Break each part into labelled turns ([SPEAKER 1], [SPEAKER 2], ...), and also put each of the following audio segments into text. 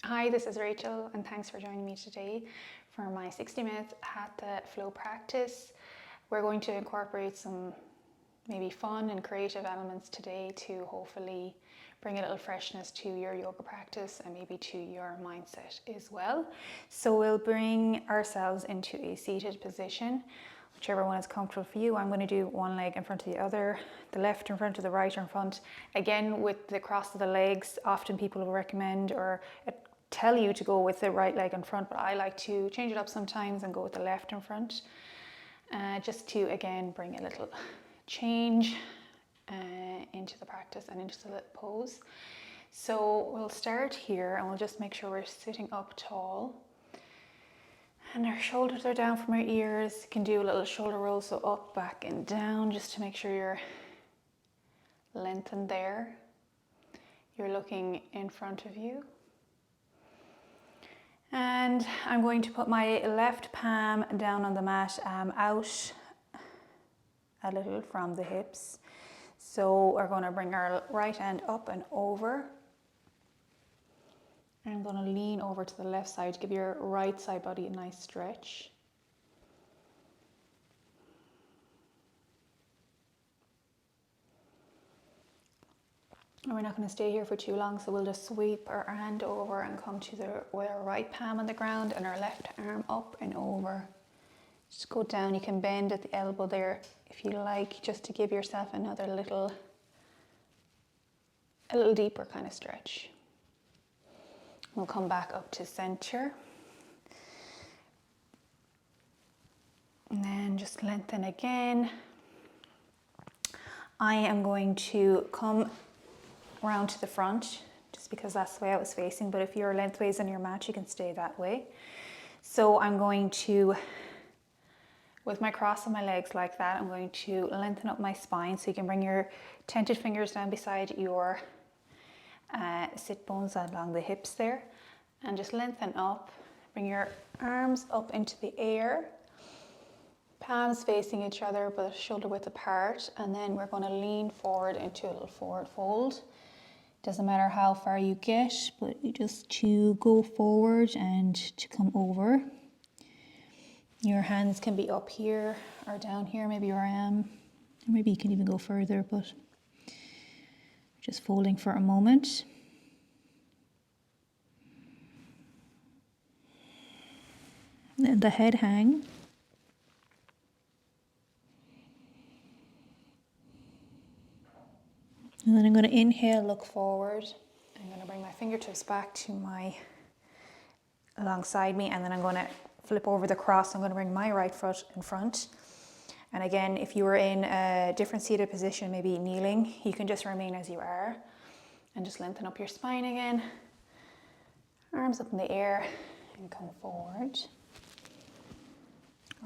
[SPEAKER 1] Hi, this is Rachel and thanks for joining me today for my 60-minute Hatha flow practice. We're going to incorporate some maybe fun and creative elements today to hopefully bring a little freshness to your yoga practice and maybe to your mindset as well. So we'll bring ourselves into a seated position, whichever one is comfortable for you. I'm going to do one leg in front of the other, the left in front of the right in front. Again, with the cross of the legs, often people will recommend or tell you to go with the right leg in front, but I like to change it up sometimes and go with the left in front, just to again bring a little change into the practice and into the pose. So we'll start here and we'll just make sure we're sitting up tall and our shoulders are down from our ears. You can do a little shoulder roll, so up, back and down, just to make sure you're lengthened there. You're looking in front of you. And I'm going to put my left palm down on the mat, out a little from the hips. So we're going to bring our right hand up and over. I'm going to lean over to the left side, give your right side body a nice stretch. And we're not going to stay here for too long, so we'll just sweep our hand over and come to with our right palm on the ground and our left arm up and over. Just go down. You can bend at the elbow there if you like, just to give yourself another a little deeper kind of stretch. We'll come back up to center. And then just lengthen again. I am going to come around to the front, just because that's the way I was facing, but if you're lengthways on your mat, you can stay that way. So I'm going to, with my cross of my legs like that, I'm going to lengthen up my spine, so you can bring your tented fingers down beside your sit bones along the hips there, and just lengthen up. Bring your arms up into the air, palms facing each other but shoulder width apart, and then we're going to lean forward into a little forward fold. Doesn't matter how far you get, but you just to go forward and to come over. Your hands can be up here or down here, maybe where I am. Or maybe you can even go further, but just folding for a moment. Let the head hang. And then I'm going to inhale, look forward. I'm going to bring my fingertips back to alongside me, and then I'm going to flip over the cross. I'm going to bring my right foot in front. And again, if you were in a different seated position, maybe kneeling, you can just remain as you are and just lengthen up your spine again. Arms up in the air and come forward.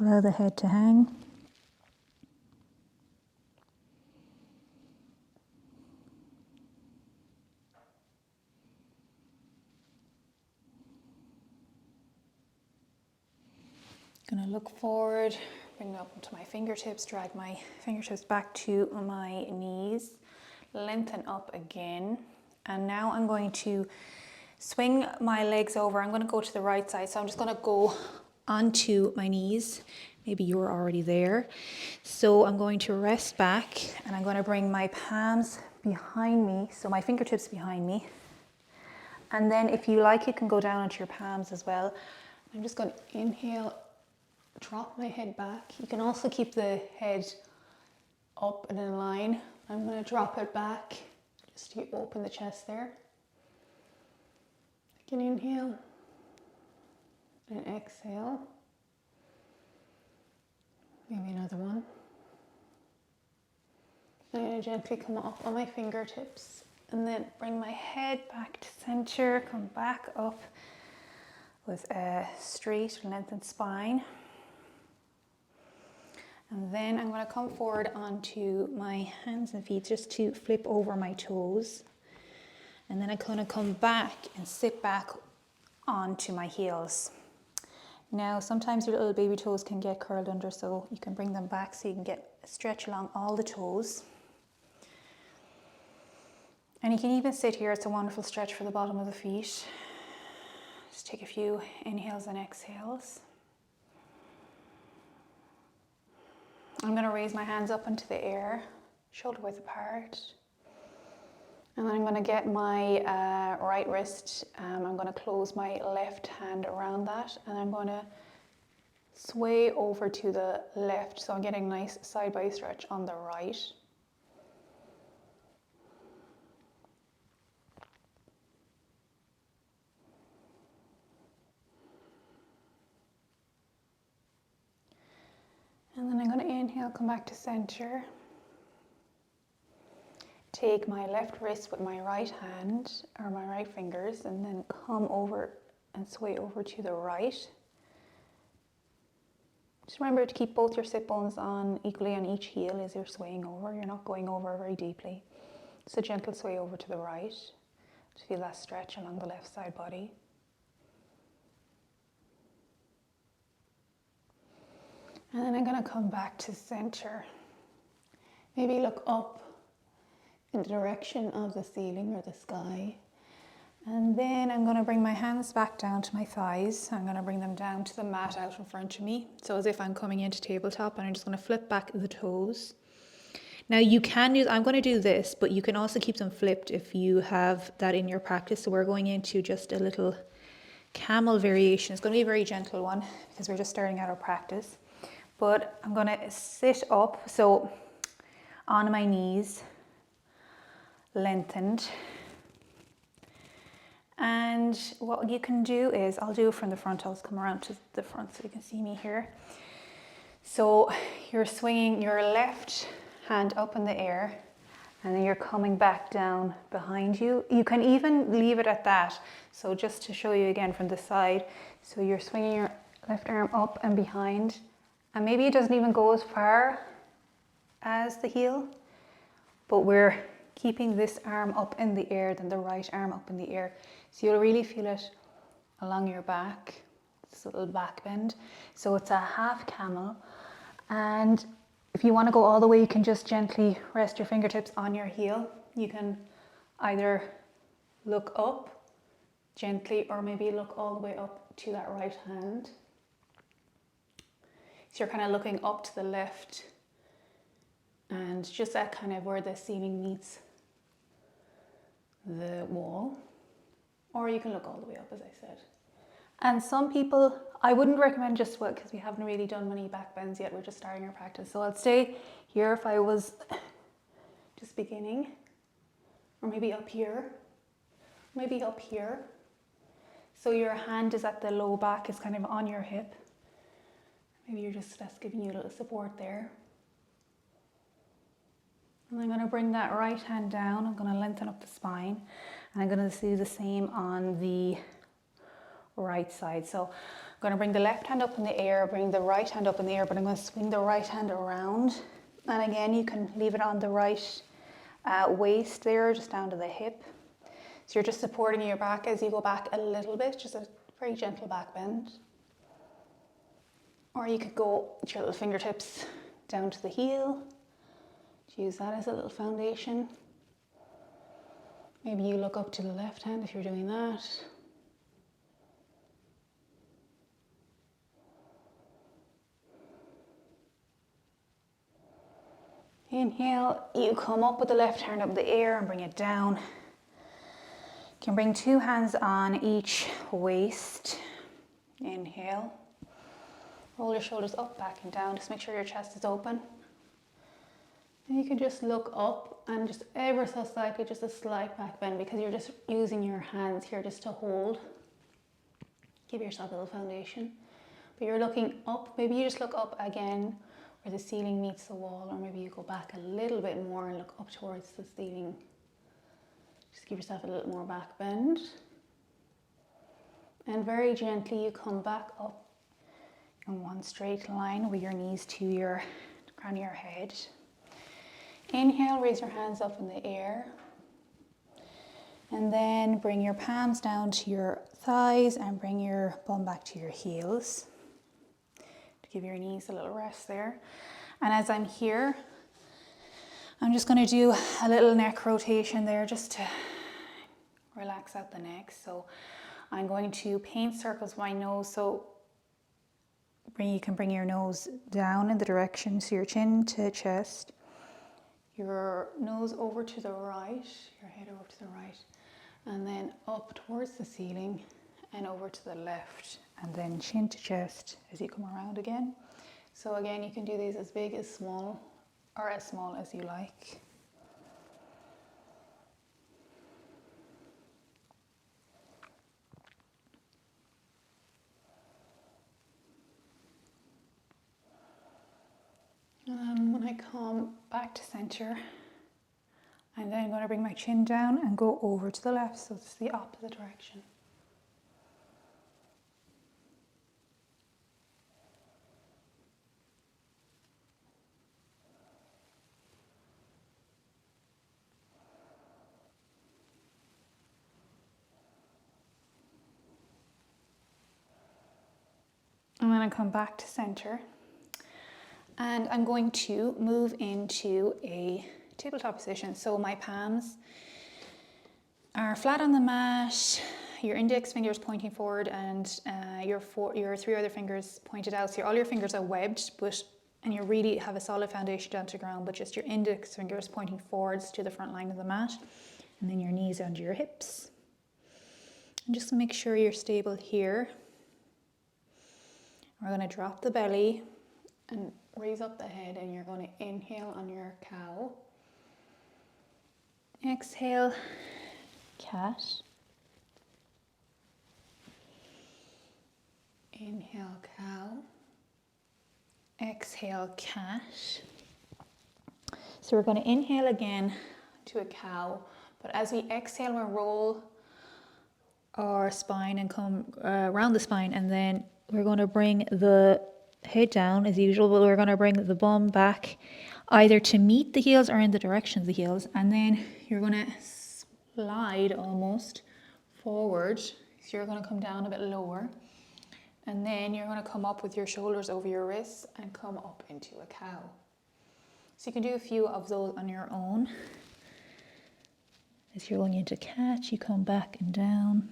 [SPEAKER 1] Allow the head to hang. Gonna look forward, bring up into my fingertips, drag my fingertips back to my knees, lengthen up again. And now I'm going to swing my legs over. I'm gonna go to the right side, so I'm just gonna go onto my knees. Maybe you're already there. So I'm going to rest back and I'm gonna bring my palms behind me, so my fingertips behind me. And then if you like, you can go down onto your palms as well. I'm just gonna inhale, drop my head back. You can also keep the head up and in line. I'm going to drop it back just to open the chest there. I can inhale and exhale. Maybe another one. I'm going to gently come up on my fingertips and then bring my head back to center, come back up with a straight lengthened spine. And then I'm going to come forward onto my hands and feet just to flip over my toes. And then I'm going to come back and sit back onto my heels. Now, sometimes your little baby toes can get curled under, so you can bring them back so you can get a stretch along all the toes. And you can even sit here. It's a wonderful stretch for the bottom of the feet. Just take a few inhales and exhales. I'm going to raise my hands up into the air, shoulder width apart. And then I'm going to get my right wrist, I'm going to close my left hand around that, and I'm going to sway over to the left. So I'm getting a nice side body stretch on the right. And then I'm going to inhale, come back to center. Take my left wrist with my right hand, or my right fingers, and then come over and sway over to the right. Just remember to keep both your sit bones on equally on each heel as you're swaying over. You're not going over very deeply. Just a gentle sway over to the right to feel that stretch along the left side body. And then I'm going to come back to center. Maybe look up in the direction of the ceiling or the sky. And then I'm going to bring my hands back down to my thighs. I'm going to bring them down to the mat out in front of me. So as if I'm coming into tabletop, and I'm just going to flip back the toes. Now you can use, I'm going to do this, but you can also keep them flipped if you have that in your practice. So we're going into just a little camel variation. It's going to be a very gentle one because we're just starting out our practice. But I'm going to sit up, so on my knees, lengthened. And what you can do is, I'll do it from the front, I'll just come around to the front so you can see me here. So you're swinging your left hand up in the air, and then you're coming back down behind you. You can even leave it at that. So just to show you again from the side, so you're swinging your left arm up and behind, and maybe it doesn't even go as far as the heel, but we're keeping this arm up in the air, then the right arm up in the air. So you'll really feel it along your back, this little back bend. So it's a half camel. And if you want to go all the way, you can just gently rest your fingertips on your heel. You can either look up gently, or maybe look all the way up to that right hand. So you're kind of looking up to the left, and just that kind of where the ceiling meets the wall. Or you can look all the way up, as I said. And some people, I wouldn't recommend just what, because we haven't really done many back bends yet, we're just starting our practice. So I'll stay here if I was just beginning, or maybe up here, maybe up here. So your hand is at the low back, it's kind of on your hip. Maybe that's giving you a little support there. And I'm going to bring that right hand down. I'm going to lengthen up the spine. And I'm going to do the same on the right side. So I'm going to bring the left hand up in the air, bring the right hand up in the air, but I'm going to swing the right hand around. And again, you can leave it on the right waist there, just down to the hip. So you're just supporting your back as you go back a little bit, just a very gentle back bend. Or you could go with your little fingertips down to the heel. Use that as a little foundation. Maybe you look up to the left hand if you're doing that. Inhale, you come up with the left hand up in the air and bring it down. You can bring two hands on each waist. Inhale. Roll your shoulders up, back and down. Just make sure your chest is open. And you can just look up and just ever so slightly, just a slight back bend, because you're just using your hands here just to hold. Give yourself a little foundation. But you're looking up, maybe you just look up again where the ceiling meets the wall, or maybe you go back a little bit more and look up towards the ceiling. Just give yourself a little more back bend. And very gently you come back up in one straight line with your knees to your crown of your head. Inhale, raise your hands up in the air. And then bring your palms down to your thighs and bring your bum back to your heels. To give your knees a little rest there. And as I'm here, I'm just going to do a little neck rotation there just to relax out the neck. So I'm going to paint circles with my nose, so you can bring your nose down in the direction, so your chin to chest, your nose over to the right, your head over to the right, and then up towards the ceiling and over to the left, and then chin to chest as you come around again. So again, you can do these as big as small or as small as you like. And then when I come back to center, I'm then going to bring my chin down and go over to the left, so it's the opposite direction. And then I come back to center, and I'm going to move into a tabletop position. So my palms are flat on the mat, your index fingers pointing forward, and your 3 other fingers pointed out. So all your fingers are webbed, and you really have a solid foundation down to the ground, but just your index fingers pointing forwards to the front line of the mat, and then your knees under your hips. And just make sure you're stable here. We're going to drop the belly and raise up the head, and you're going to inhale on your cow. Exhale, cat. Inhale, cow. Exhale, cat. So we're going to inhale again to a cow, but as we exhale, we'll roll our spine and come around the spine, and then we're going to bring the head down as usual, but we're going to bring the bum back either to meet the heels or in the direction of the heels, and then you're going to slide almost forward. So you're going to come down a bit lower, and then you're going to come up with your shoulders over your wrists and come up into a cow. So you can do a few of those on your own. As you're going into cat, you come back and down.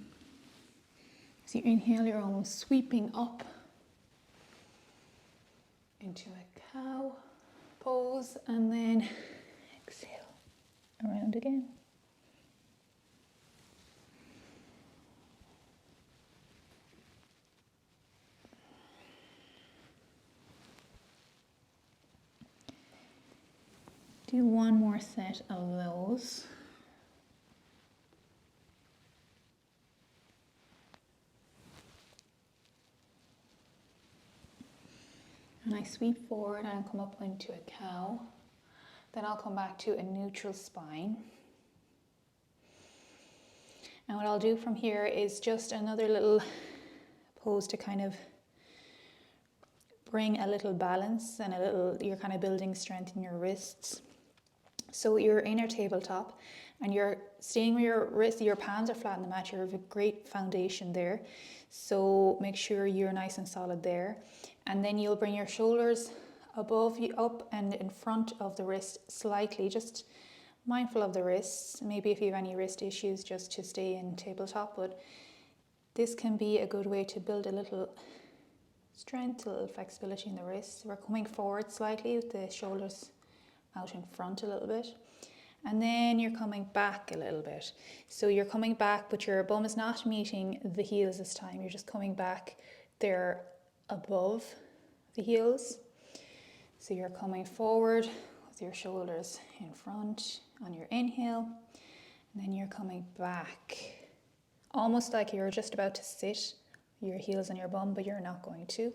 [SPEAKER 1] As you inhale, you're almost sweeping up into a cow pose, and then exhale around again. Do one more set of those. And I sweep forward and come up into a cow. Then I'll come back to a neutral spine. And what I'll do from here is just another little pose to kind of bring a little balance and you're kind of building strength in your wrists. So you're in your tabletop and you're staying with your wrists, your palms are flat on the mat, you have a great foundation there. So make sure you're nice and solid there. And then you'll bring your shoulders above you, up and in front of the wrist slightly, just mindful of the wrists. Maybe if you have any wrist issues, just to stay in tabletop, but this can be a good way to build a little strength, a little flexibility in the wrists. We're coming forward slightly with the shoulders out in front a little bit. And then you're coming back a little bit. So you're coming back, but your bum is not meeting the heels this time. You're just coming back there above the heels. So you're coming forward with your shoulders in front on your inhale, and then you're coming back almost like you're just about to sit your heels on your bum, but you're not going to.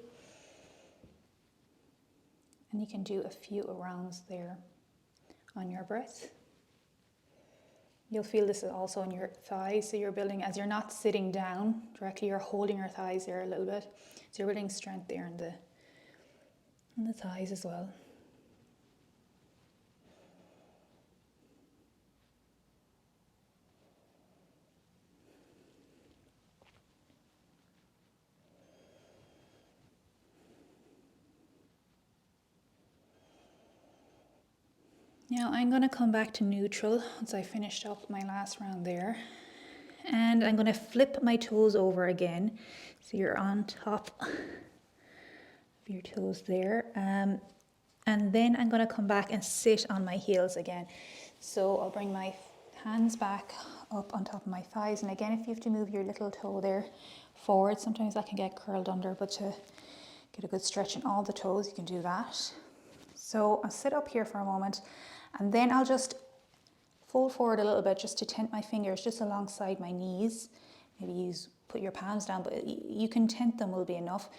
[SPEAKER 1] And you can do a few rounds there on your breath. You'll feel this also on your thighs, so you're building, as you're not sitting down directly, you're holding your thighs there a little bit. So you're building strength there in the thighs as well. Now I'm going to come back to neutral once I finished up my last round there. And I'm going to flip my toes over again. So you're on top of your toes there. And then I'm going to come back and sit on my heels again. So I'll bring my hands back up on top of my thighs. And again, if you have to move your little toe there forward, sometimes that can get curled under, but to get a good stretch in all the toes, you can do that. So I'll sit up here for a moment, and then I'll just fold forward a little bit just to tent my fingers just alongside my knees. Maybe put your palms down, but you can tent them will be enough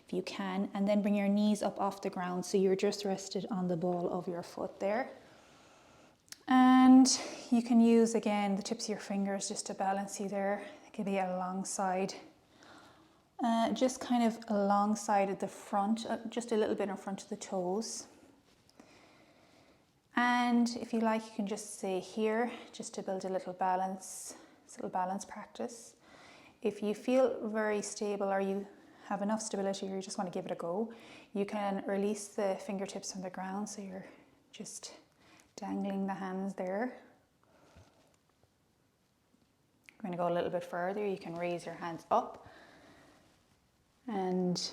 [SPEAKER 1] if you can. And then bring your knees up off the ground so you're just rested on the ball of your foot there. And you can use, again, the tips of your fingers just to balance you there. It can be alongside, just kind of alongside at the front, just a little bit in front of the toes. And if you like, you can just stay here just to build a little balance practice. If you feel very stable or you have enough stability or you just want to give it a go, you can release the fingertips from the ground so you're just dangling the hands there. I'm going to go a little bit further. You can raise your hands up and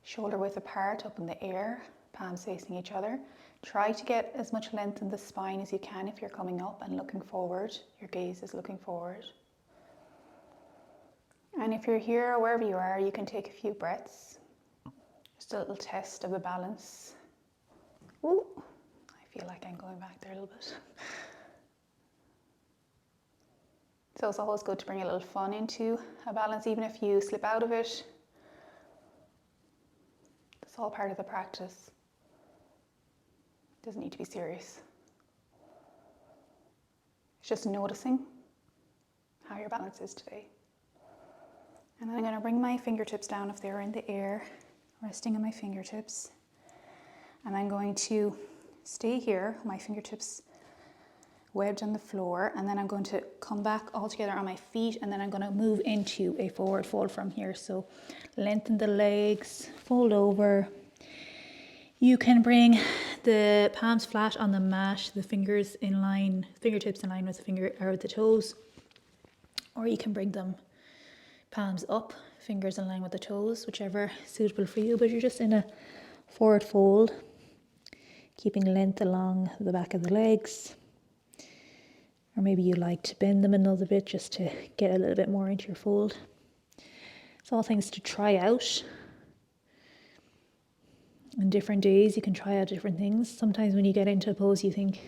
[SPEAKER 1] shoulder width apart up in the air, palms facing each other. Try to get as much length in the spine as you can if you're coming up and looking forward. Your gaze is looking forward. And if you're here or wherever you are, you can take a few breaths. Just a little test of the balance. Ooh, I feel like I'm going back there a little bit. So it's always good to bring a little fun into a balance, even if you slip out of it. It's all part of the practice. It doesn't need to be serious. It's just noticing how your balance is today. And I'm going to bring my fingertips down if they're in the air, resting on my fingertips. And I'm going to stay here, my fingertips webbed on the floor, and then I'm going to come back all together on my feet, and then I'm going to move into a forward fold from here. So lengthen the legs, fold over. You can bring the palms flat on the mat, the fingertips in line with the toes, or you can bring them palms up, fingers in line with the toes, whichever is suitable for you, but you're just in a forward fold, keeping length along the back of the legs. Or maybe you like to bend them a little bit just to get a little bit more into your fold. It's all things to try out. On different days, you can try out different things. Sometimes when you get into a pose, you think,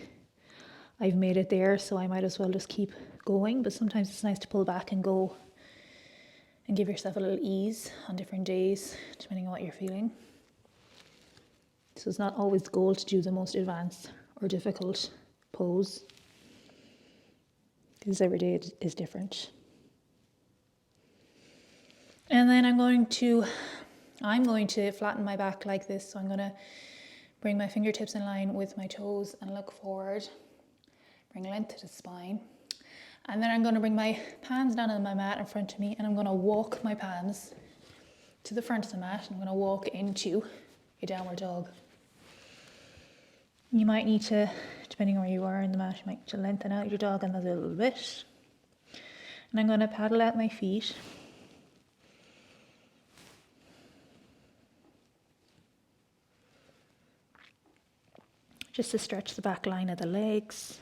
[SPEAKER 1] I've made it there, so I might as well just keep going. But sometimes it's nice to pull back and go and give yourself a little ease on different days, depending on what you're feeling. So it's not always the goal to do the most advanced or difficult pose, because every day is different. And then I'm going to flatten my back like this. So I'm going to bring my fingertips in line with my toes and look forward. Bring length to the spine. And then I'm going to bring my palms down on my mat in front of me, and I'm going to walk my palms to the front of the mat. I'm going to walk into a downward dog. You might need to, depending on where you are in the mat, you might need to lengthen out your dog another little bit. And I'm going to paddle out my feet. Just to stretch the back line of the legs.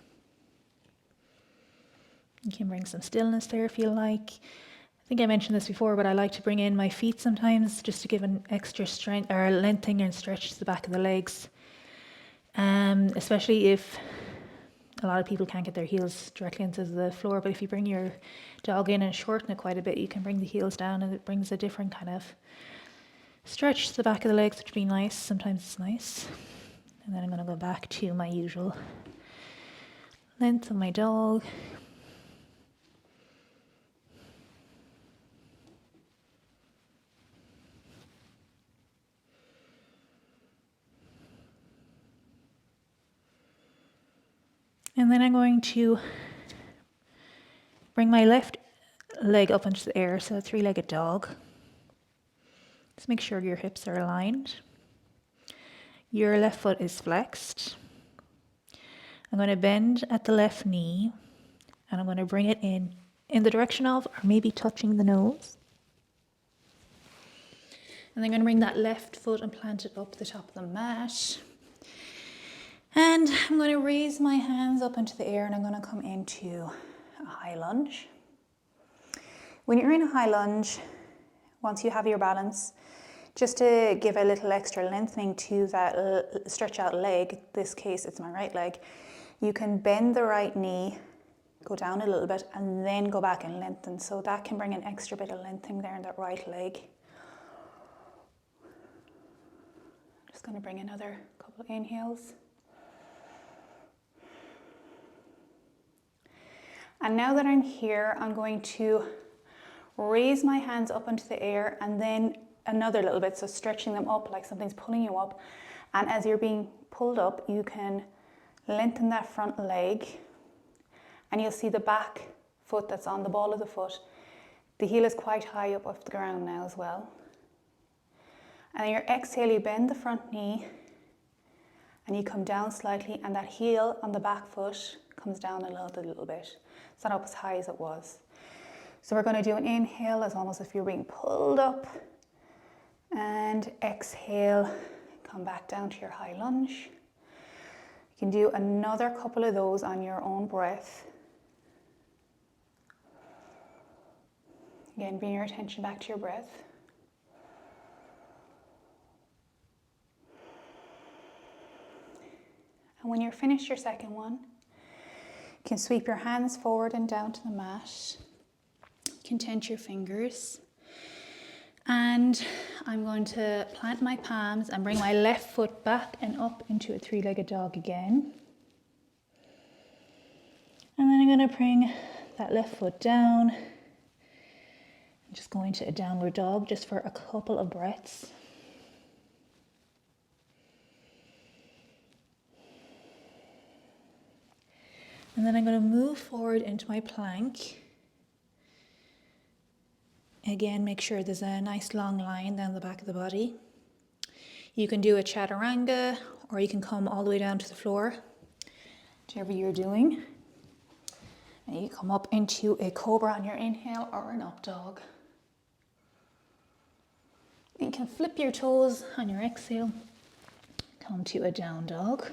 [SPEAKER 1] You can bring some stillness there if you like. I think I mentioned this before, but I like to bring in my feet sometimes just to give an extra strength or lengthening and stretch to the back of the legs. Especially if a lot of people can't get their heels directly into the floor, but if you bring your dog in and shorten it quite a bit, you can bring the heels down, and it brings a different kind of stretch to the back of the legs, which would be nice. Sometimes it's nice. And then I'm going to go back to my usual length of my dog. And then I'm going to bring my left leg up into the air, so a three-legged dog. Just make sure your hips are aligned. Your left foot is flexed. I'm going to bend at the left knee
[SPEAKER 2] And I'm going to bring it in the direction of, or maybe touching the nose. And then I'm going to bring that left foot and plant it up the top of the mat. And I'm going to raise my hands up into the air and I'm going to come into a high lunge. When you're in a high lunge, once you have your balance, just to give a little extra lengthening to that stretch out leg, in this case it's my right leg, you can bend the right knee, go down a little bit and then go back and lengthen. So that can bring an extra bit of lengthening there in that right leg. Just going to bring another couple of inhales. And now that I'm here, I'm going to raise my hands up into the air and then another little bit, so stretching them up like something's pulling you up. And as you're being pulled up, you can lengthen that front leg and you'll see the back foot that's on the ball of the foot. The heel is quite high up off the ground now as well. And then your exhale, you bend the front knee and you come down slightly and that heel on the back foot comes down a little bit. It's not up as high as it was. So we're going to do an inhale as almost if you're being pulled up, and exhale, come back down to your high lunge. You can do another couple of those on your own breath. Again, bring your attention back to your breath. And when you're finished your second one, you can sweep your hands forward and down to the mat. You can tense your fingers. And I'm going to plant my palms and bring my left foot back and up into a three-legged dog again. And then I'm going to bring that left foot down. I'm just going to a downward dog just for a couple of breaths. And then I'm going to move forward into my plank. Again, make sure there's a nice long line down the back of the body. You can do a chaturanga or you can come all the way down to the floor, whichever you're doing. And you come up into a cobra on your inhale or an up dog. You can flip your toes on your exhale, come to a down dog.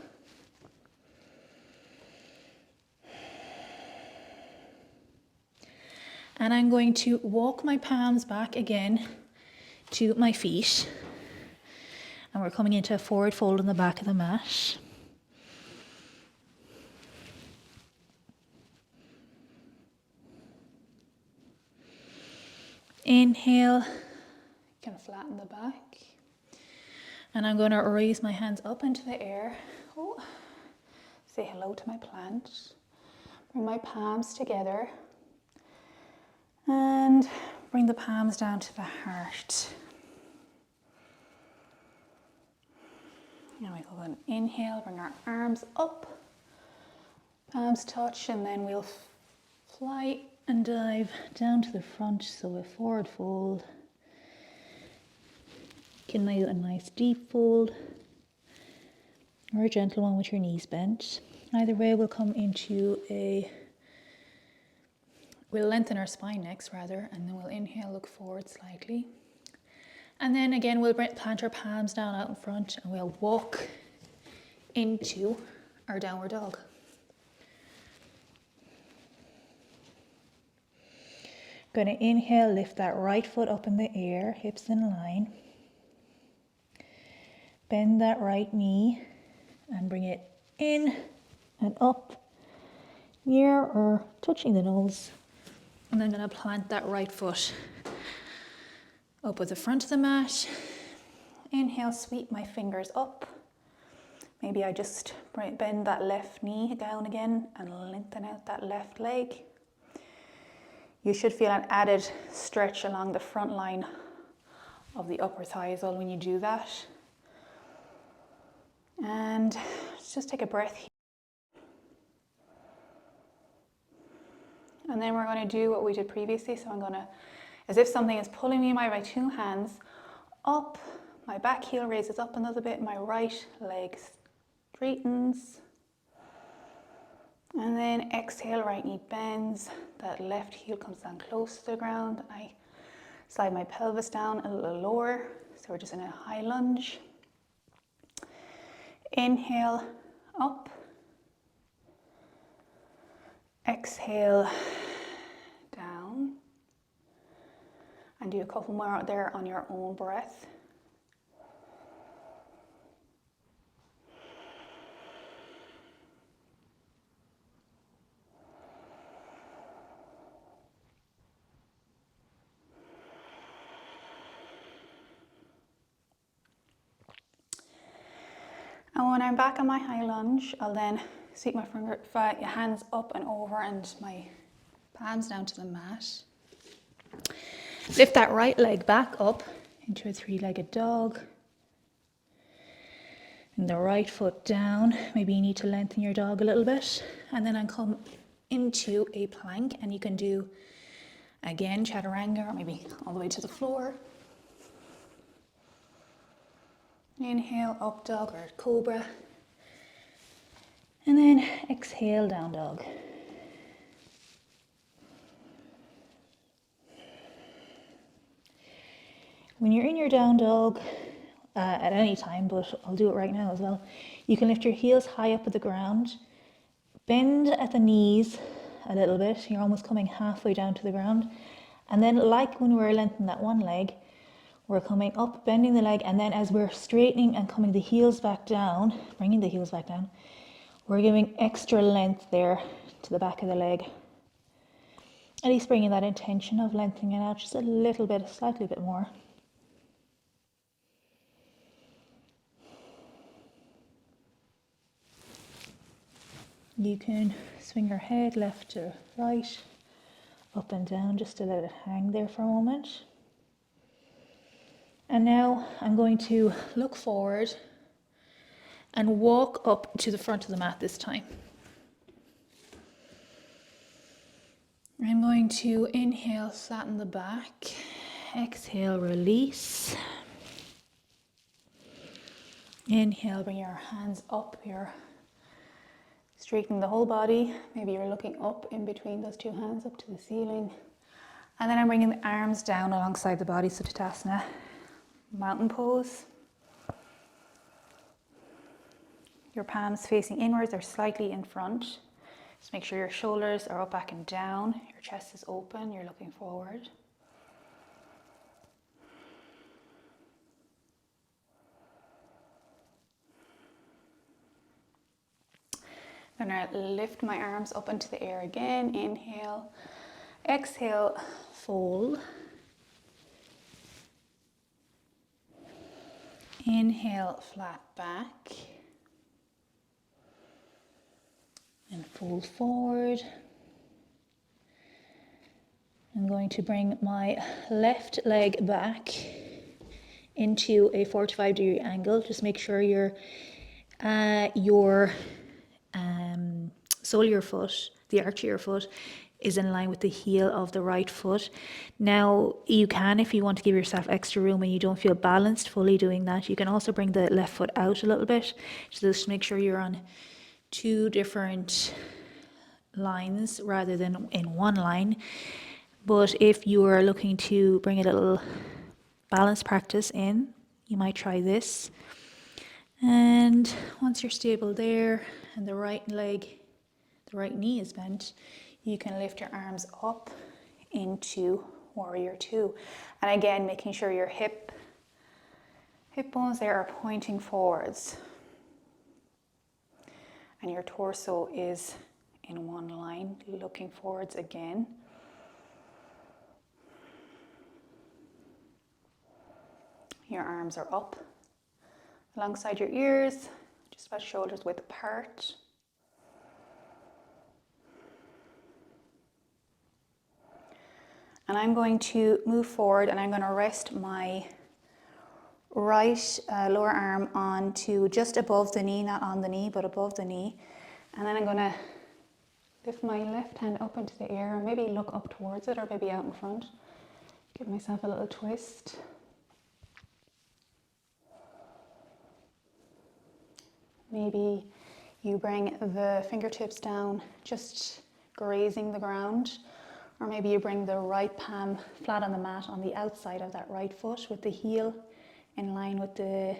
[SPEAKER 2] And I'm going to walk my palms back again to my feet. And we're coming into a forward fold on the back of the mat. Inhale, you can flatten the back. And I'm going to raise my hands up into the air. Oh, say hello to my plant. Bring my palms together. And bring the palms down to the heart. Now we go and inhale, bring our arms up, palms touch, and then we'll fly and dive down to the front, so a forward fold. You can do a nice deep fold or a gentle one with your knees bent. Either way, we'll come into we'll lengthen our spine next rather, and then we'll inhale, look forward slightly. And then again, we'll plant our palms down out in front and we'll walk into our downward dog. Going to inhale, lift that right foot up in the air, hips in line. Bend that right knee and bring it in and up, near or touching the nose. And then I'm going to plant that right foot up at the front of the mat. Inhale, sweep my fingers up. Maybe I just bend that left knee down again and lengthen out that left leg. You should feel an added stretch along the front line of the upper thigh as well when you do that. And just take a breath here. And then we're going to do what we did previously. So I'm going to, as if something is pulling me by my two hands up, my back heel raises up a little bit, my right leg straightens. And then exhale, right knee bends, that left heel comes down close to the ground. I slide my pelvis down a little lower, so we're just in a high lunge. Inhale, up. Exhale, down. And do a couple more out there on your own breath. And when I'm back on my high lunge, I'll then sweep my hands up and over and my palms down to the mat. Lift that right leg back up into a three-legged dog. And the right foot down. Maybe you need to lengthen your dog a little bit. And then I'll come into a plank, and you can do, again, chaturanga, or maybe all the way to the floor. Inhale, up dog or cobra. And then exhale, down dog. When you're in your down dog, at any time, but I'll do it right now as well, you can lift your heels high up at the ground, bend at the knees a little bit, you're almost coming halfway down to the ground, and then like when we were lengthening that one leg, we're coming up, bending the leg, and then as we're straightening and coming the heels back down, bringing the heels back down, we're giving extra length there to the back of the leg. At least bringing that intention of lengthening it out just a little bit, slightly bit more. You can swing your head left to right, up and down, just to let it hang there for a moment. And now I'm going to look forward and walk up to the front of the mat this time. I'm going to inhale, flatten the back. Exhale, release. Inhale, bring your hands up here. Straightening the whole body. Maybe you're looking up in between those two hands up to the ceiling. And then I'm bringing the arms down alongside the body, so Tadasana, mountain pose. Your palms facing inwards or slightly in front. Just make sure your shoulders are up, back and down. Your chest is open, you're looking forward. Then I lift my arms up into the air again. Inhale. Exhale, fold. Inhale, flat back. And fold forward. I'm going to bring my left leg back into a 45-degree angle. Just make sure your sole of your foot, the arch of your foot, is in line with the heel of the right foot. Now, you can, if you want to give yourself extra room and you don't feel balanced fully doing that, you can also bring the left foot out a little bit. So just make sure you're on two different lines rather than in one line. But if you are looking to bring a little balance practice in, you might try this. And once you're stable there and the right knee is bent, you can lift your arms up into warrior two. And again, making sure your hip bones there are pointing forwards. And your torso is in one line, looking forwards again. Your arms are up alongside your ears, just about shoulders width apart. And I'm going to move forward and I'm going to rest my right lower arm onto just above the knee, not on the knee, but above the knee. And then I'm going to lift my left hand up into the air and maybe look up towards it or maybe out in front. Give myself a little twist. Maybe you bring the fingertips down, just grazing the ground, or maybe you bring the right palm flat on the mat on the outside of that right foot with the heel in line with the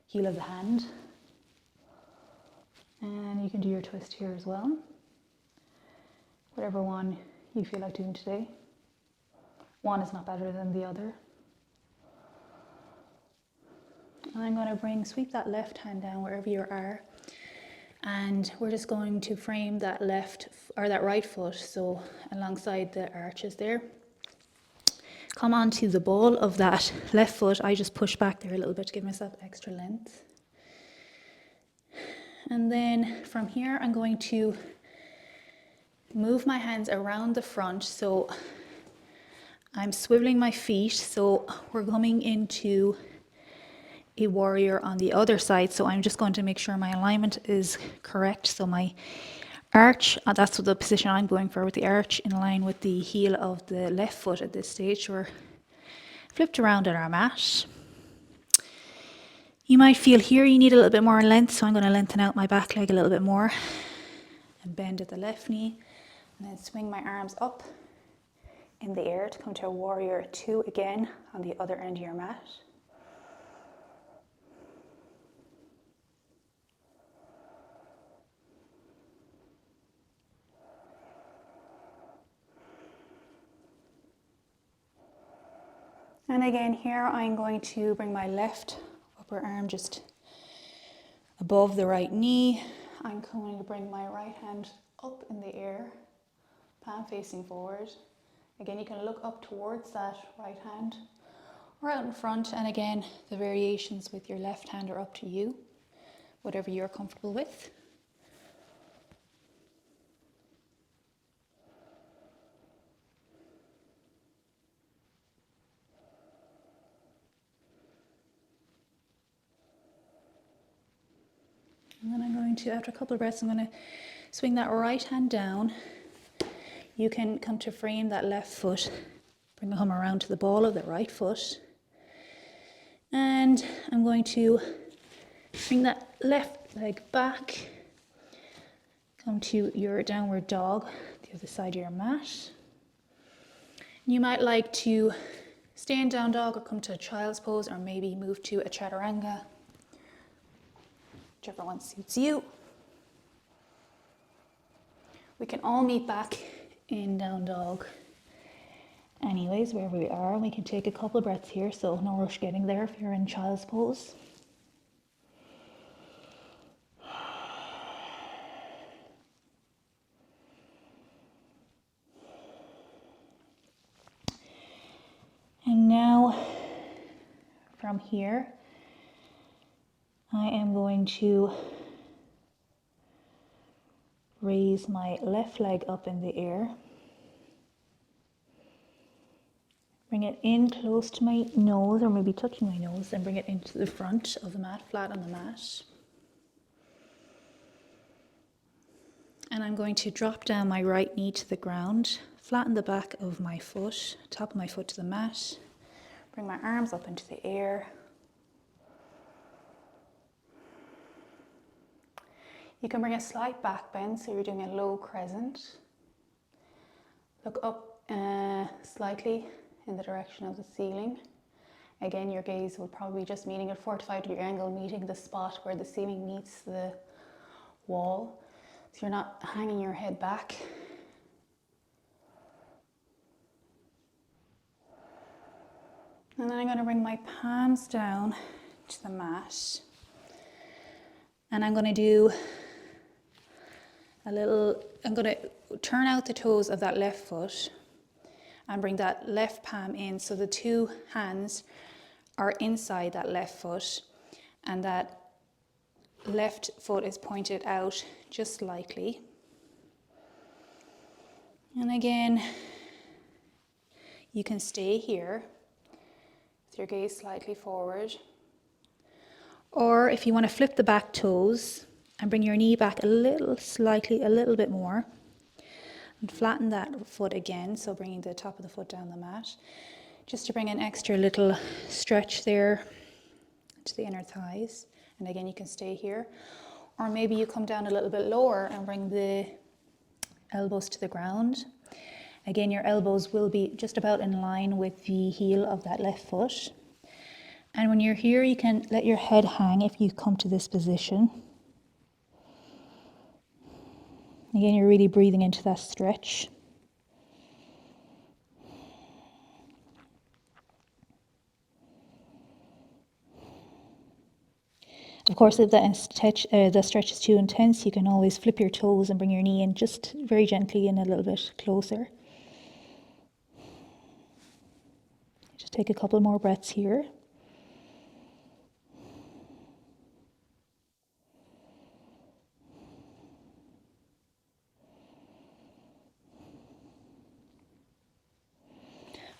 [SPEAKER 2] heel of the hand. And you can do your twist here as well, whatever one you feel like doing today. One is not better than the other. And I'm going to sweep that left hand down wherever you are, and we're just going to frame that that right foot, so alongside the arches there. Come onto the ball of that left foot. I just push back there a little bit to give myself extra length. And then from here, I'm going to move my hands around the front. So I'm swiveling my feet. So we're coming into a warrior on the other side. So I'm just going to make sure my alignment is correct. So my arch, that's the position I'm going for, with the arch in line with the heel of the left foot at this stage. We're flipped around on our mat. You might feel here you need a little bit more length, so I'm going to lengthen out my back leg a little bit more and bend at the left knee, and then swing my arms up in the air to come to a warrior 2 again on the other end of your mat. And again here I'm going to bring my left upper arm just above the right knee. I'm going to bring my right hand up in the air, palm facing forward. Again, you can look up towards that right hand or out in front, and again the variations with your left hand are up to you, whatever you're comfortable with. And then I'm going to, after a couple of breaths, I'm going to swing that right hand down. You can come to frame that left foot, bring the hum around to the ball of the right foot. And I'm going to bring that left leg back, come to your downward dog, the other side of your mat. You might like to stay in down dog or come to a child's pose, or maybe move to a chaturanga, whichever one suits you. We can all meet back in down dog anyways, wherever we are. We can take a couple of breaths here, so no rush getting there if you're in child's pose. And now from here, I am going to raise my left leg up in the air. Bring it in close to my nose, or maybe touching my nose, and bring it into the front of the mat, flat on the mat. And I'm going to drop down my right knee to the ground, flatten the back of my foot, top of my foot to the mat, bring my arms up into the air. You can bring a slight back bend, so you're doing a low crescent. Look up slightly in the direction of the ceiling. Again, your gaze will probably be just meeting at 45-degree angle, meeting the spot where the ceiling meets the wall. So you're not hanging your head back. And then I'm going to bring my palms down to the mat. And I'm going to do I'm going to turn out the toes of that left foot and bring that left palm in, so the two hands are inside that left foot, and that left foot is pointed out just slightly. And again, you can stay here with your gaze slightly forward. Or if you want to flip the back toes and bring your knee back a little bit more, and flatten that foot again, so bringing the top of the foot down the mat, just to bring an extra little stretch there to the inner thighs. And again, you can stay here. or maybe you come down a little bit lower and bring the elbows to the ground. Again, your elbows will be just about in line with the heel of that left foot. And when you're here, you can let your head hang if you come to this position. Again, you're really breathing into that stretch. Of course, if the stretch is too intense, you can always flip your toes and bring your knee in just very gently in a little bit closer. Just take a couple more breaths here.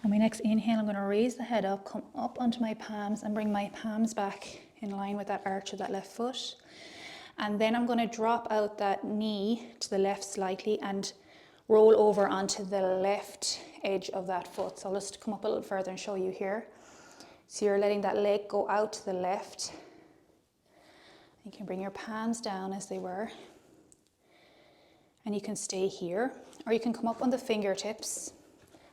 [SPEAKER 2] On my next inhale, I'm going to raise the head up, come up onto my palms and bring my palms back in line with that arch of that left foot. And then I'm going to drop out that knee to the left slightly and roll over onto the left edge of that foot. So I'll just come up a little further and show you here. So you're letting that leg go out to the left. You can bring your palms down as they were. And you can stay here, or you can come up on the fingertips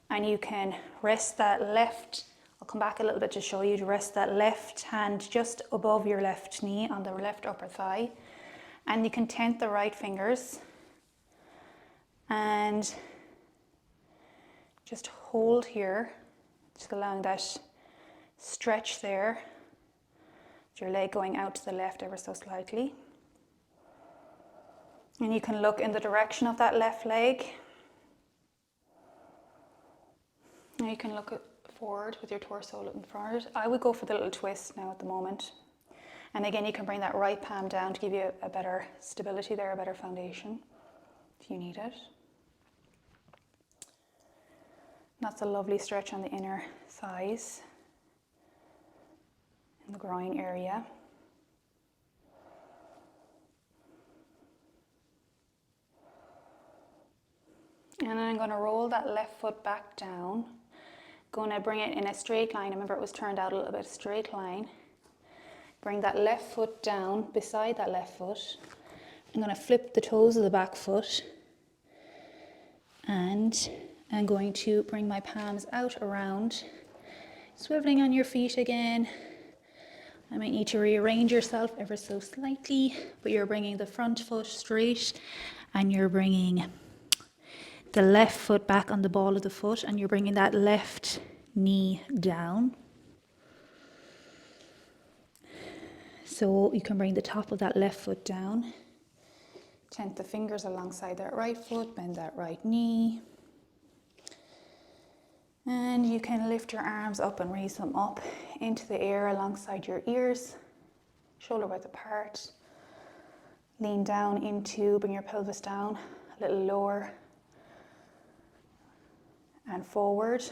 [SPEAKER 2] and you can rest that left, I'll come back a little bit to show you, to rest that left hand just above your left knee on the left upper thigh. And you can tent the right fingers and just hold here, just allowing that stretch there, your leg going out to the left ever so slightly. And you can look in the direction of that left leg. Now you can look forward with your torso looking forward. I would go for the little twist now at the moment. And again, you can bring that right palm down to give you a better stability there, a better foundation if you need it. That's a lovely stretch on the inner thighs, in the groin area. And then I'm going to roll that left foot back down. Going to bring it in a straight line. Remember, it was turned out a little bit, straight line. Bring that left foot down beside that left foot. I'm going to flip the toes of the back foot. And I'm going to bring my palms out around. Swiveling on your feet again. I might need to rearrange yourself ever so slightly, but you're bringing the front foot straight and you're bringing the left foot back on the ball of the foot and you're bringing that left knee down. So you can bring the top of that left foot down. Tent the fingers alongside that right foot, bend that right knee. And you can lift your arms up and raise them up into the air alongside your ears, shoulder width apart. Lean down into, bring your pelvis down a little lower and forward.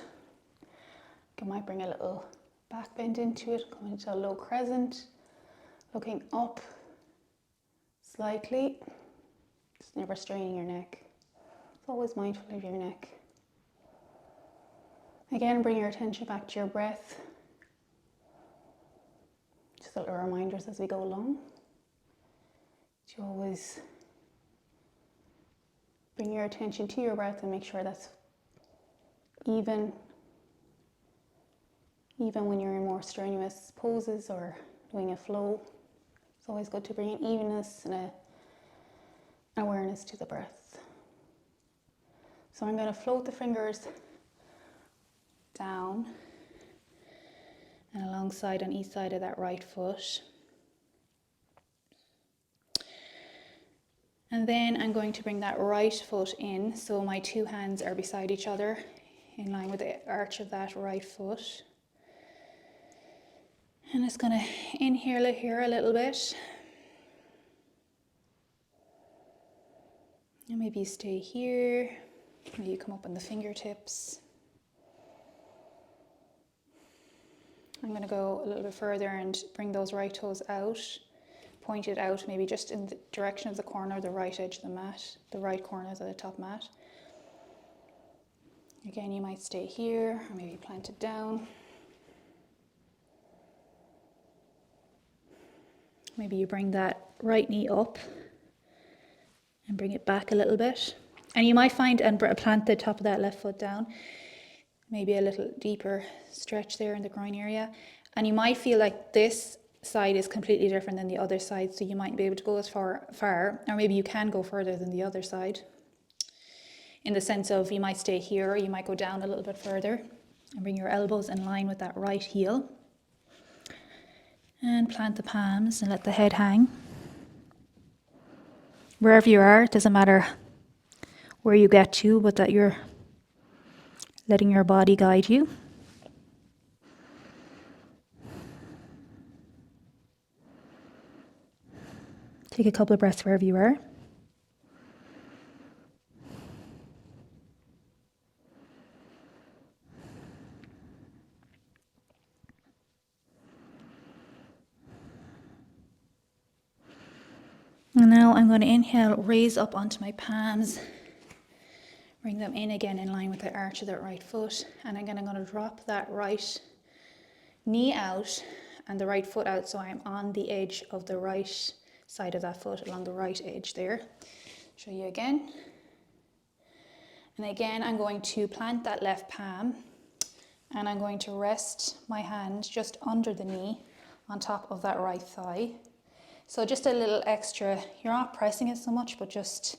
[SPEAKER 2] You might bring a little back bend into it, come into a low crescent, looking up slightly, just never straining your neck. It's always mindful of your neck. Again, bring your attention back to your breath. Just little reminders as we go along. To always bring your attention to your breath and make sure that's even when you're in more strenuous poses or doing a flow. It's always good to bring an evenness and an awareness to the breath. So I'm going to float the fingers down and alongside on each side of that right foot. And then I'm going to bring that right foot in, so my two hands are beside each other in line with the arch of that right foot. And it's going to inhale here a little bit. And maybe you stay here, maybe you come up on the fingertips. I'm going to go a little bit further and bring those right toes out, pointed out, maybe just in the direction of the corner, the right edge of the mat, the right corners of the top mat. Again, you might stay here, or maybe planted down. Maybe you bring that right knee up and bring it back a little bit. And you might find, and plant the top of that left foot down, maybe a little deeper stretch there in the groin area. And you might feel like this side is completely different than the other side, so you might be able to go as far, or maybe you can go further than the other side. In the sense of you might stay here, or you might go down a little bit further and bring your elbows in line with that right heel. And plant the palms and let the head hang. Wherever you are, it doesn't matter where you get to, but that you're letting your body guide you. Take a couple of breaths wherever you are. And now I'm going to inhale, raise up onto my palms, bring them in again in line with the arch of that right foot. And again, I'm going to drop that right knee out and the right foot out, so I'm on the edge of the right side of that foot, along the right edge there. Show you again. And again, I'm going to plant that left palm and I'm going to rest my hand just under the knee on top of that right thigh. So just a little extra, you're not pressing it so much, but just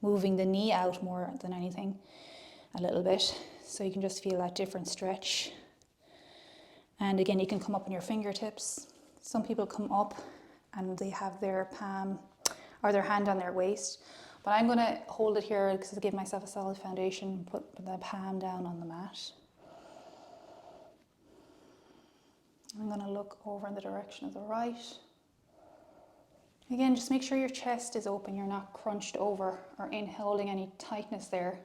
[SPEAKER 2] moving the knee out more than anything, a little bit. So you can just feel that different stretch. And again, you can come up on your fingertips. Some people come up and they have their palm or their hand on their waist. But I'm going to hold it here because to give myself a solid foundation, put the palm down on the mat. I'm going to look over in the direction of the right. Again, just make sure your chest is open, you're not crunched over or in holding any tightness there.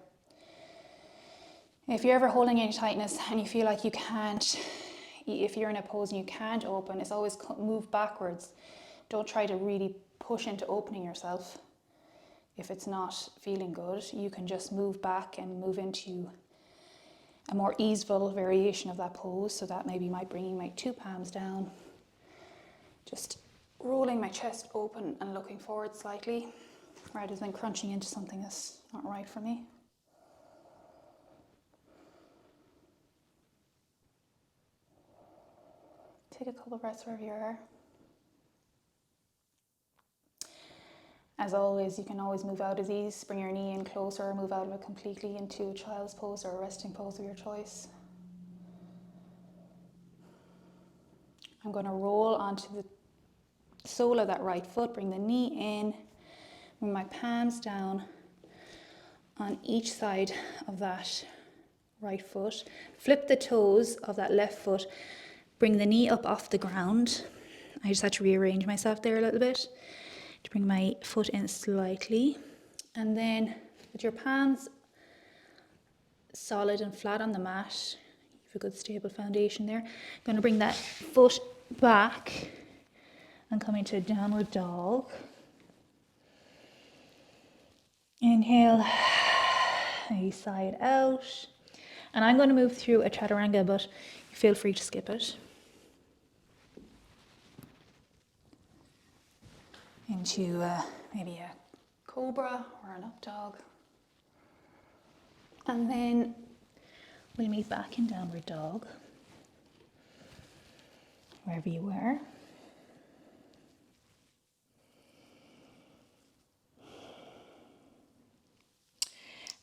[SPEAKER 2] If you're ever holding any tightness and you feel like you can't, if you're in a pose and you can't open, it's always move backwards. Don't try to really push into opening yourself. If it's not feeling good, you can just move back and move into a more easeful variation of that pose. So that maybe might bring my two palms down, just rolling my chest open and looking forward slightly, rather than crunching into something that's not right for me. Take a couple of breaths wherever you are. As always, you can always move out of these, bring your knee in closer, move out of it completely into a child's pose or a resting pose of your choice. I'm going to roll onto the sole of that right foot, bring the knee in, bring my palms down on each side of that right foot, flip the toes of that left foot, bring the knee up off the ground. I just had to rearrange myself there a little bit to bring my foot in slightly, and then with your palms solid and flat on the mat, you have a good stable foundation there. I'm going to bring that foot back and come into a downward dog. Inhale, maybe sigh it out. And I'm going to move through a chaturanga, but feel free to skip it. Into maybe a cobra or an up dog. And then we'll meet back in downward dog, wherever you were.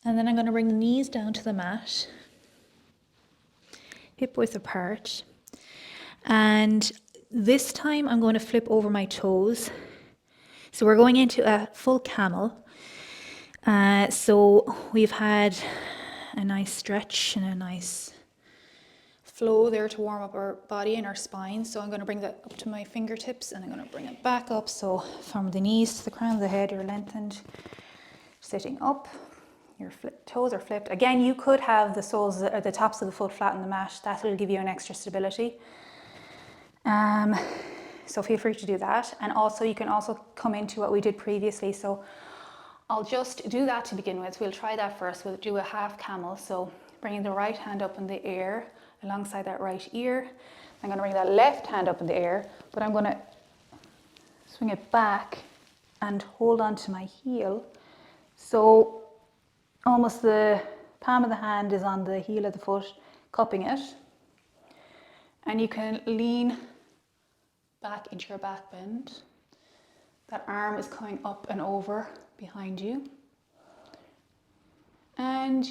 [SPEAKER 2] And then I'm going to bring the knees down to the mat, hip width apart. And this time I'm going to flip over my toes. So we're going into a full camel. So we've had a nice stretch and a nice flow there to warm up our body and our spine. So I'm going to bring that up to my fingertips and I'm going to bring it back up. So from the knees to the crown of the head, you're lengthened, sitting up. Your toes are flipped. Again, you could have the soles or the tops of the foot flat on the mat. That will give you an extra stability. So feel free to do that. And also you can also come into what we did previously. So I'll just do that to begin with. We'll try that first. We'll do a half camel. So bringing the right hand up in the air alongside that right ear. I'm going to bring that left hand up in the air, but I'm going to swing it back and hold on to my heel. So almost the palm of the hand is on the heel of the foot, cupping it. And you can lean back into your back bend. That arm is coming up and over behind you. And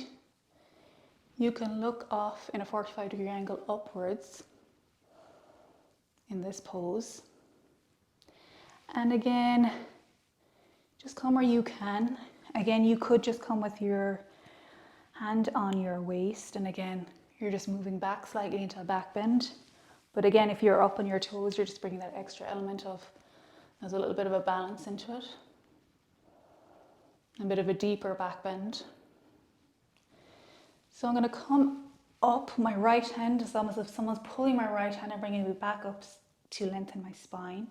[SPEAKER 2] you can look off in a 45-degree angle upwards in this pose. And again, just come where you can. Again, you could just come with your hand on your waist, and again, you're just moving back slightly into a back bend. But again, if you're up on your toes, you're just bringing that extra element of, there's a little bit of a balance into it. A bit of a deeper back bend. So I'm going to come up, my right hand, it's almost as if someone's pulling my right hand and bringing me back up to lengthen my spine.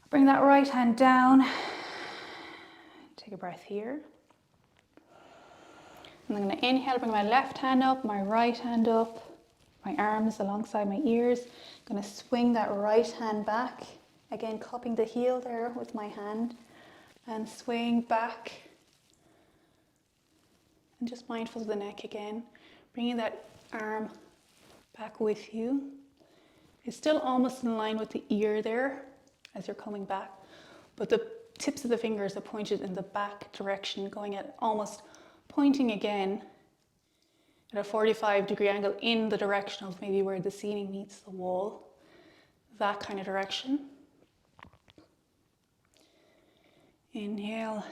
[SPEAKER 2] Bring that right hand down. Take a breath here. And I'm going to inhale, bring my left hand up, my right hand up, my arms alongside my ears. I'm going to swing that right hand back. Again, cupping the heel there with my hand. And swing back. And just mindful of the neck again. Bringing that arm back with you. It's still almost in line with the ear there as you're coming back. But the tips of the fingers are pointed in the back direction, going at almost pointing again at a 45-degree angle in the direction of maybe where the ceiling meets the wall. That kind of direction. Inhale,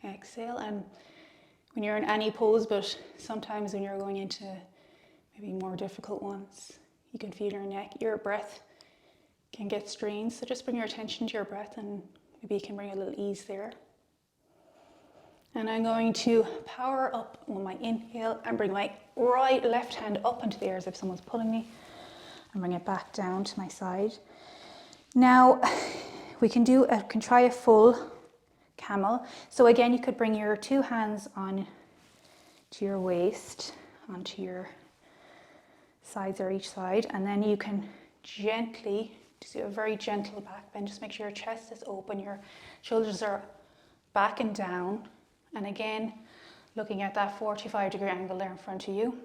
[SPEAKER 2] exhale, and when you're in any pose, but sometimes when you're going into maybe more difficult ones, you can feel your neck, your breath can get strained. So just bring your attention to your breath and maybe you can bring a little ease there. And I'm going to power up on my inhale and bring my left hand up into the air as if someone's pulling me, and bring it back down to my side. Now we can try a full camel. So again, you could bring your two hands on to your waist, onto your sides or each side, and then you can gently just do a very gentle back bend. Just make sure your chest is open, your shoulders are back and down, and again looking at that 45-degree angle there in front of you.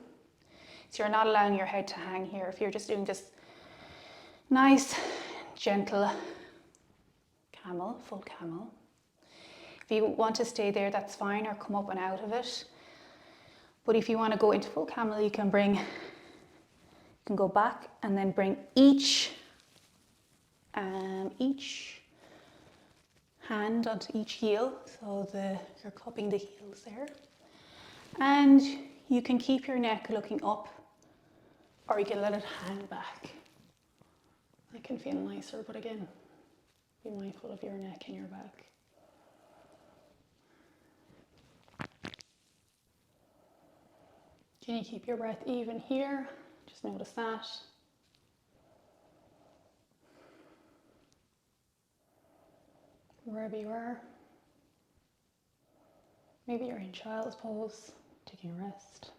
[SPEAKER 2] So you're not allowing your head to hang here. If you're just doing this nice gentle camel, full camel. If you want to stay there, that's fine, or come up and out of it. But if you want to go into full camel, you can go back and then bring each hand onto each heel. So you're cupping the heels there. And you can keep your neck looking up, or you can let it hang back. That can feel nicer, but again, be mindful of your neck and your back. Can you keep your breath even here? Just notice that. Wherever you are. Maybe you're in child's pose, taking a rest.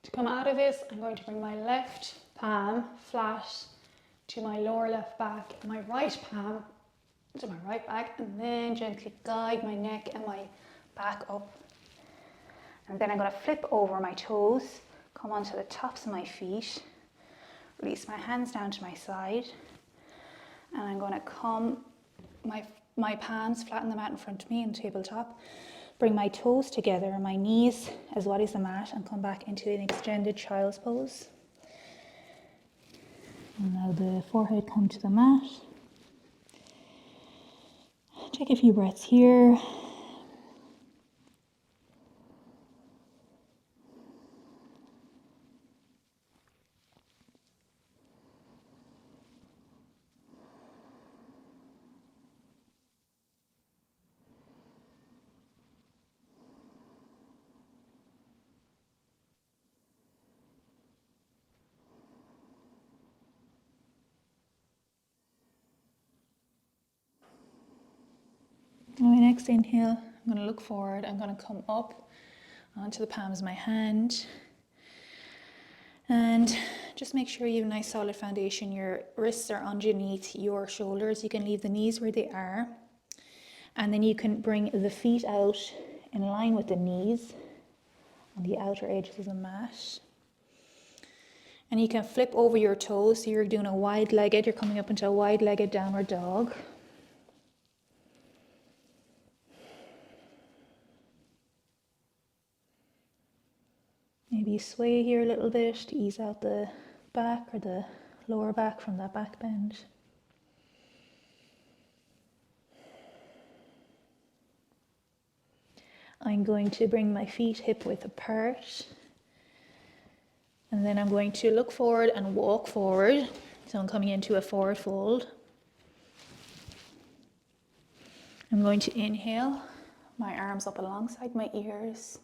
[SPEAKER 2] To come out of this, I'm going to bring my left palm flat to my lower left back, and my right palm to my right back, and then gently guide my neck and my back up. And then I'm going to flip over my toes, come onto the tops of my feet, release my hands down to my side, and I'm going to come, my palms flatten the mat in front of me on tabletop, bring my toes together, my knees as wide as the mat, and come back into an extended child's pose. And now the forehead come to the mat. Take a few breaths here. On my next inhale, I'm going to look forward. I'm going to come up onto the palms of my hand. And just make sure you have a nice solid foundation. Your wrists are underneath your shoulders. You can leave the knees where they are. And then you can bring the feet out in line with the knees on the outer edges of the mat. And you can flip over your toes. So you're doing a wide-legged, you're coming up into a wide-legged downward dog. Maybe sway here a little bit to ease out the back or the lower back from that back bend. I'm going to bring my feet hip width apart. And then I'm going to look forward and walk forward. So I'm coming into a forward fold. I'm going to inhale, my arms up alongside my ears.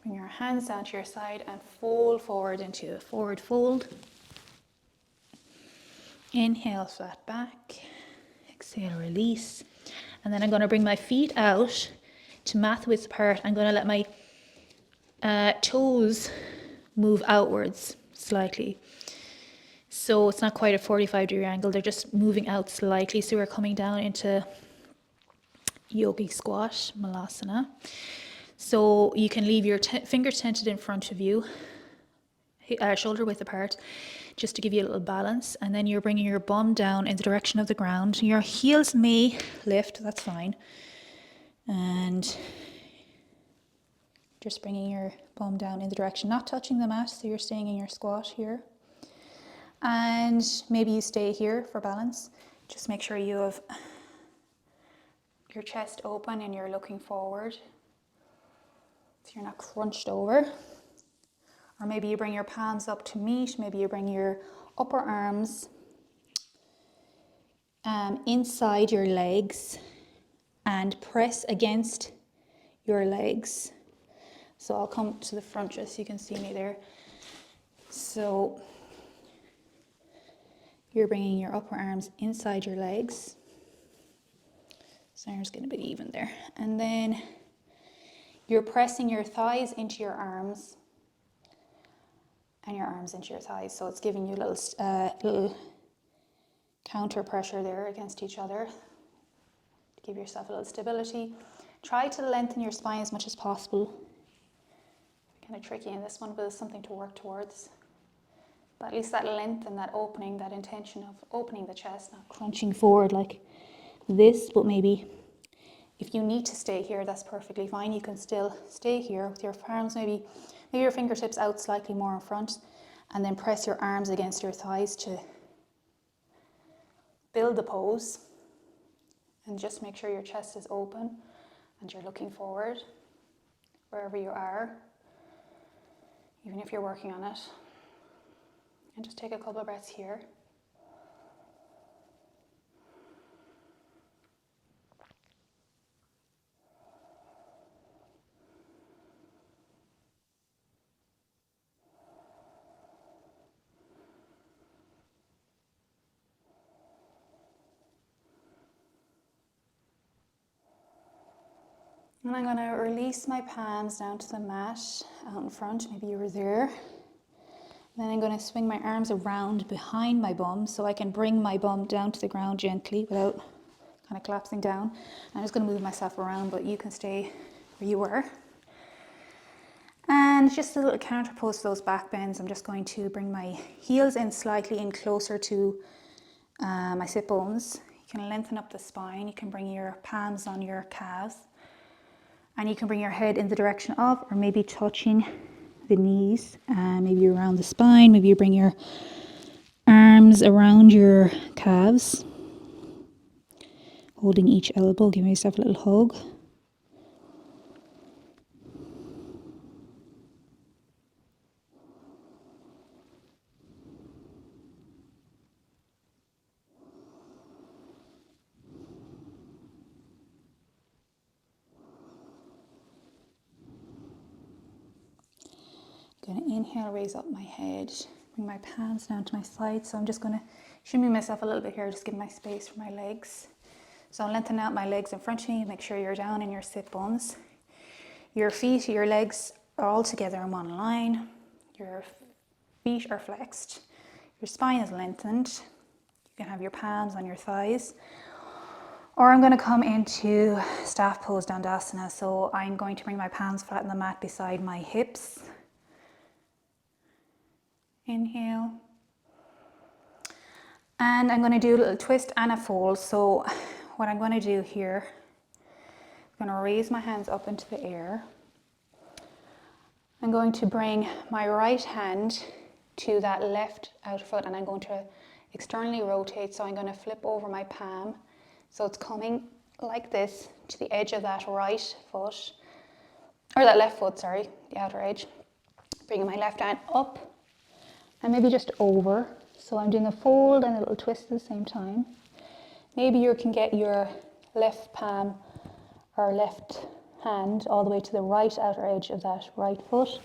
[SPEAKER 2] Bring your hands down to your side and fold forward into a forward fold. Inhale, flat back. Exhale, release. And then I'm going to bring my feet out to mat width apart. I'm going to let my toes move outwards slightly. So it's not quite a 45-degree angle. They're just moving out slightly. So we're coming down into yogi squat, Malasana. So you can leave your fingers tented in front of you, shoulder width apart, just to give you a little balance. And then you're bringing your bum down in the direction of the ground. Your heels may lift, that's fine. And just bringing your bum down in the direction, not touching the mat, so you're staying in your squat here. And maybe you stay here for balance. Just make sure you have your chest open and you're looking forward, so you're not crunched over. Or maybe you bring your palms up to meet. Maybe you bring your upper arms inside your legs and press against your legs. So I'll come to the front just so you can see me there. So you're bringing your upper arms inside your legs. So I'm just getting a bit even there. And then you're pressing your thighs into your arms and your arms into your thighs. So it's giving you a little counter pressure there against each other to give yourself a little stability. Try to lengthen your spine as much as possible. Kind of tricky in this one, but it's something to work towards. But at least that length and that opening, that intention of opening the chest, not crunching forward like this, but maybe if you need to stay here, that's perfectly fine. You can still stay here with your arms, maybe your fingertips out slightly more in front, and then press your arms against your thighs to build the pose. And just make sure your chest is open and you're looking forward wherever you are, even if you're working on it. And just take a couple of breaths here. And I'm going to release my palms down to the mat out in front. Maybe you were there. Then I'm going to swing my arms around behind my bum so I can bring my bum down to the ground gently without kind of collapsing down. I'm just going to move myself around, but you can stay where you were. And just a little counter pose for those back bends. I'm just going to bring my heels in slightly in closer to my sit bones. You can lengthen up the spine. You can bring your palms on your calves. And you can bring your head in the direction of, or maybe touching the knees, maybe around the spine. Maybe you bring your arms around your calves, holding each elbow, giving yourself a little hug. I'm going to inhale, raise up my head, bring my palms down to my side. So I'm just going to shimmy myself a little bit here, just give my space for my legs. So I'll lengthen out my legs in front of me, make sure you're down in your sit bones. Your feet, your legs are all together in one line. Your feet are flexed. Your spine is lengthened. You can have your palms on your thighs. Or I'm going to come into staff pose Dandasana. So I'm going to bring my palms flat on the mat beside my hips. Inhale. And I'm going to do a little twist and a fold. So what I'm going to do here, I'm going to raise my hands up into the air. I'm going to bring my right hand to that left outer foot, and I'm going to externally rotate. So I'm going to flip over my palm. So it's coming like this to the edge of that right foot, or that left foot, sorry, the outer edge. Bringing my left hand up and maybe just over. So I'm doing a fold and a little twist at the same time. Maybe you can get your left palm or left hand all the way to the right outer edge of that right foot.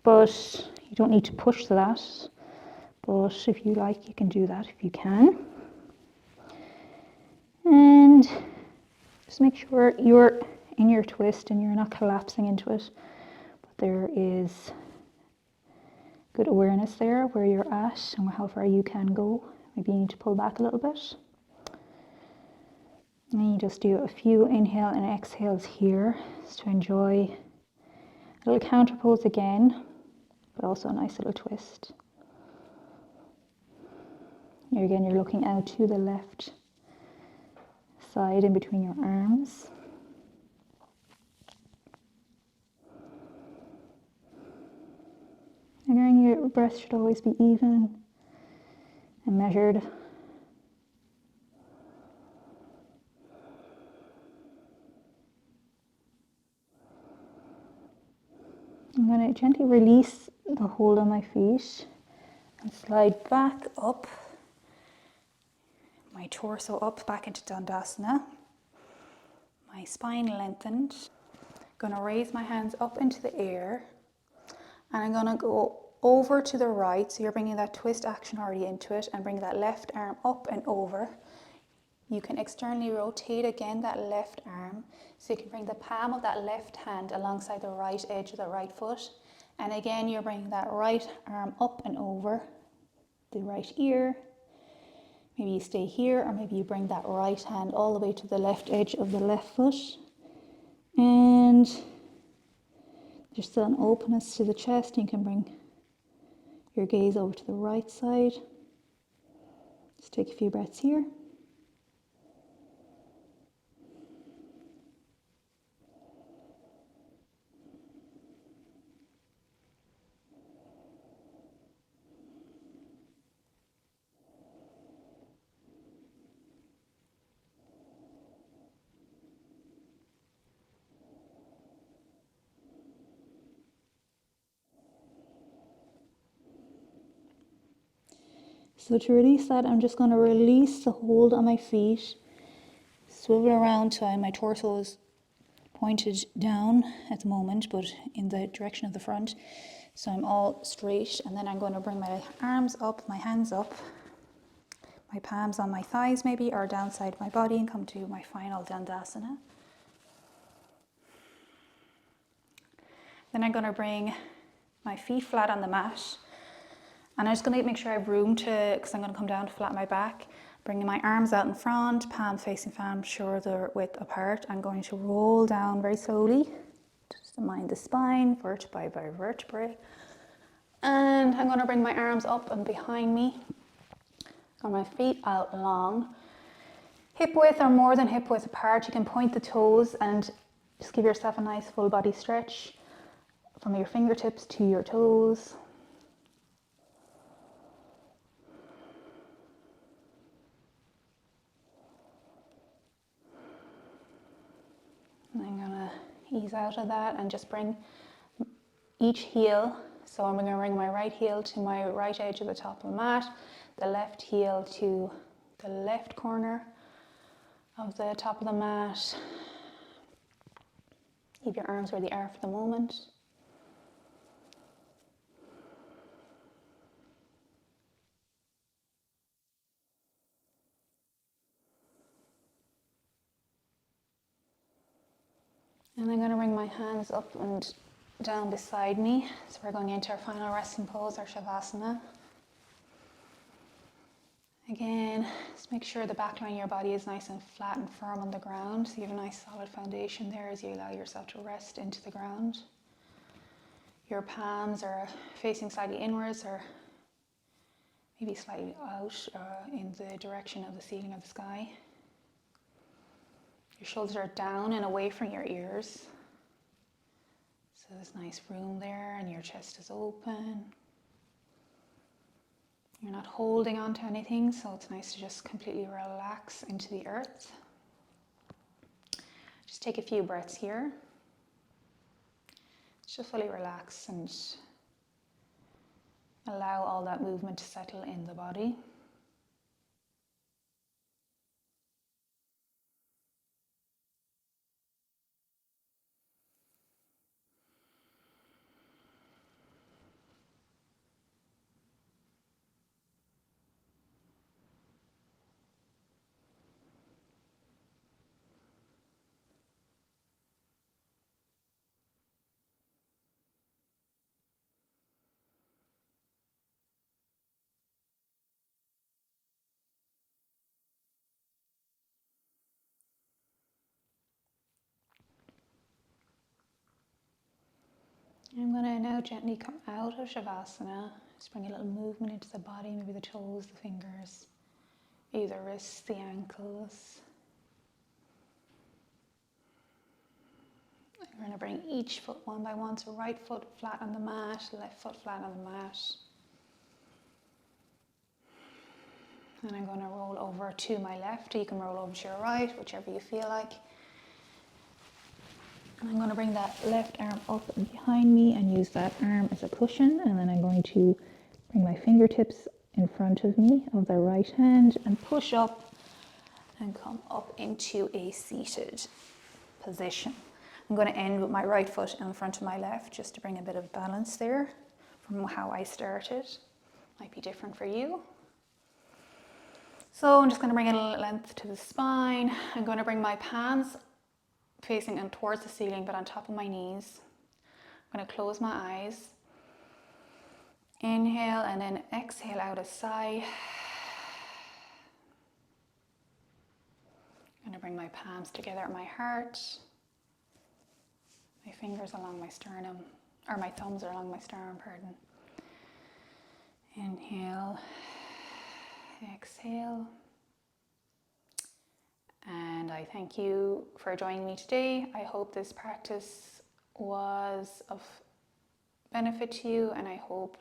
[SPEAKER 2] But you don't need to push that. But if you like, you can do that if you can. And just make sure you're in your twist and you're not collapsing into it. But there is good awareness there where you're at and how far you can go. Maybe you need to pull back a little bit. And you just do a few inhale and exhales here just to enjoy a little counter pose again, but also a nice little twist. Here again, you're looking out to the left side in between your arms. Again, your breath should always be even and measured. I'm going to gently release the hold on my feet and slide back up, my torso up back into Dandasana, my spine lengthened. I'm going to raise my hands up into the air and I'm going to go over to the right, so you're bringing that twist action already into it, and bring that left arm up and over. You can externally rotate again that left arm, so you can bring the palm of that left hand alongside the right edge of the right foot. And again, you're bringing that right arm up and over the right ear. Maybe you stay here, or maybe you bring that right hand all the way to the left edge of the left foot. And there's still an openness to the chest. You can bring your gaze over to the right side. Just take a few breaths here. So to release that, I'm just going to release the hold on my feet, swivel around so my torso is pointed down at the moment, but in the direction of the front. So I'm all straight, and then I'm going to bring my arms up, my hands up, my palms on my thighs maybe, or downside my body, and come to my final Dandasana. Then I'm going to bring my feet flat on the mat. And I'm just going to make sure I have room because I'm going to come down to flatten my back. Bringing my arms out in front, palms facing palms, shoulder width apart. I'm going to roll down very slowly, just to mind the spine, vertebrae by vertebrae. And I'm going to bring my arms up and behind me. And my feet out long. Hip width or more than hip width apart. You can point the toes and just give yourself a nice full body stretch from your fingertips to your toes. And I'm going to ease out of that and just bring each heel. So I'm going to bring my right heel to my right edge of the top of the mat, the left heel to the left corner of the top of the mat. Leave your arms where they are for the moment. And I'm going to bring my hands up and
[SPEAKER 1] down beside me. So we're going into our final resting pose, our Shavasana. Again, just make sure the back line of your body is nice and flat and firm on the ground. So you have a nice solid foundation there as you allow yourself to rest into the ground. Your palms are facing slightly inwards or maybe slightly out in the direction of the ceiling of the sky. Your shoulders are down and away from your ears. So there's nice room there and your chest is open. You're not holding on to anything, so it's nice to just completely relax into the earth. Just take a few breaths here. Just fully relax and allow all that movement to settle in the body. I'm going to now gently come out of Shavasana. Just bring a little movement into the body, maybe the toes, the fingers, maybe the wrists, the ankles. I'm going to bring each foot one by one, so right foot flat on the mat, left foot flat on the mat. And I'm going to roll over to my left. You can roll over to your right, whichever you feel like. And I'm going to bring that left arm up and behind me and use that arm as a cushion. And then I'm going to bring my fingertips in front of me of the right hand and push up and come up into a seated position. I'm going to end with my right foot in front of my left just to bring a bit of balance there from how I started. Might be different for you. So I'm just going to bring a little length to the spine. I'm going to bring my palms facing in towards the ceiling but on top of my knees. I'm going to close my eyes. Inhale and then exhale out a sigh. I'm going to bring my palms together at my heart. My fingers along my sternum, or my thumbs are along my sternum, pardon. Inhale, exhale. And I thank you for joining me today. I hope this practice was of benefit to you, and I hope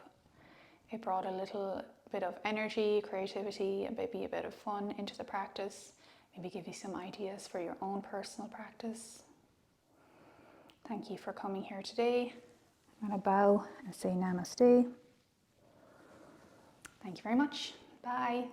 [SPEAKER 1] it brought a little bit of energy, creativity, and maybe a bit of fun into the practice. Maybe give you some ideas for your own personal practice. Thank you for coming here today. I'm going to bow and say namaste. Thank you very much. Bye.